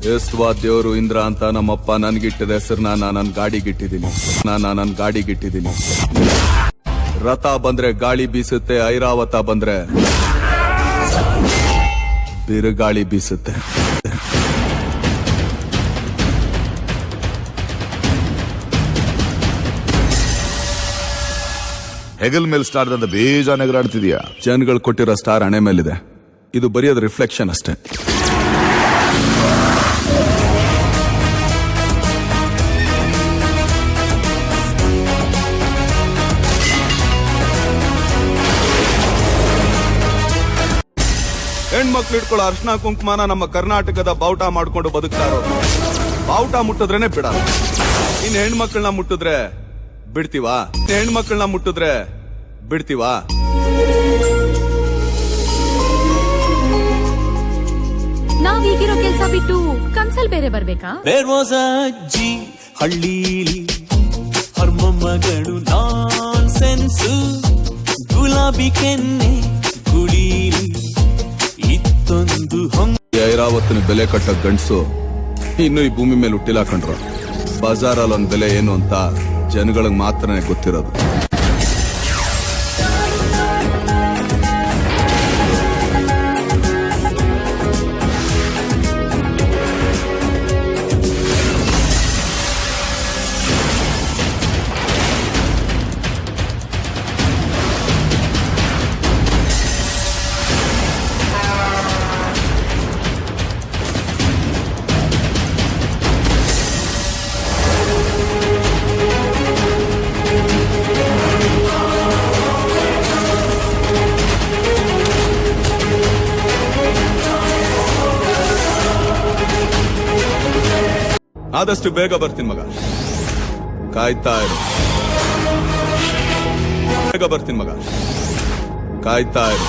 ಎಷ್ಟವಾ ದೇವರು ಇಂದ್ರ ಅಂತ ನಮ್ಮಪ್ಪ ನನ್ಗಿಟ್ಟಿದ ಹೆಸರನ್ನ ನನ್ನ ಗಾಡಿಗಿಟ್ಟಿದ್ದೀನಿ. ರಥ ಬಂದ್ರೆ ಗಾಳಿ ಬೀಸುತ್ತೆ, ಐರಾವತ ಬಂದ್ರೆ ಬಿರುಗಾಳಿ ಬೀಸುತ್ತೆ. ಹೆಗಲ್ ಮೇಲ್ ಸ್ಟಾರ್ ಅಂತ ಬೇಜಾನ್ ಎಗರಾಡ್ತಿದ್ಯಾ? ಜನಗಳು ಕೊಟ್ಟಿರೋ ಸ್ಟಾರ್ ಹಣೆ ಮೇಲಿದೆ, ಇದು ಬರೆಯೋದು ರಿಫ್ಲೆಕ್ಷನ್ ಅಷ್ಟೇ. ಹೆಣ್ಮಕ್ಳು ಇಟ್ಕೊಳ್ಳೋ ಅರ್ಶನ ಕುಂಕುಮನ ನಮ್ಮ ಕರ್ನಾಟಕದ ಬಾವುಟ ಮಾಡ್ಕೊಂಡು ಬದುಕ್ತಾರೋ. ಬಾವುಟ ಮುಟ್ಟಿದ್ರೇನೆ ಬಿಡಲ್ಲ. ಇನ್ ಹೆಣ್ಮಕ್ಳನ್ನ ಮುಟ್ಟಿದ್ರೆ ಬಿಡ್ತೀವಾ? ನಾವೀಗಿರೋ ಕೆಲ್ಸ ಬಿಟ್ಟು ಕನ್ಸಲ್ ಬೇರೆ ಬರ್ಬೇಕಾ? ಅಜ್ಜಿ ಹಳ್ಳೀಲಿ ಹರ್ಮಮ್ಮಗಳು ನಾನ್ ಸೆನ್ಸು, ಗುಲಾಬಿ ಕೆನ್ನೆ ಗುಳೀಲಿ ಇತ್ತೊಂದು ಐರಾವತಿನ ಬೆಲೆ ಕಟ್ಟ ಗಂಡ್ಸು ಇನ್ನು ಈ ಭೂಮಿ ಮೇಲೆ ಹುಟ್ಟಿಲ್ಲ ಕಂಡ್ರು. ಬಜಾರಲ್ಲಿ ಒಂದ್ ಬೆಲೆ ಏನು ಅಂತ ಜನಗಳಿಗೆ ಮಾತ್ರನೇ ಗೊತ್ತಿರೋದು. ಆದಷ್ಟು ಬೇಗ ಬರ್ತೀನಿ ಮಗ, ಕಾಯ್ತಾ ಇರು. ಬೇಗ ಬರ್ತೀನಿ ಮಗ, ಕಾಯ್ತಾ ಇರು.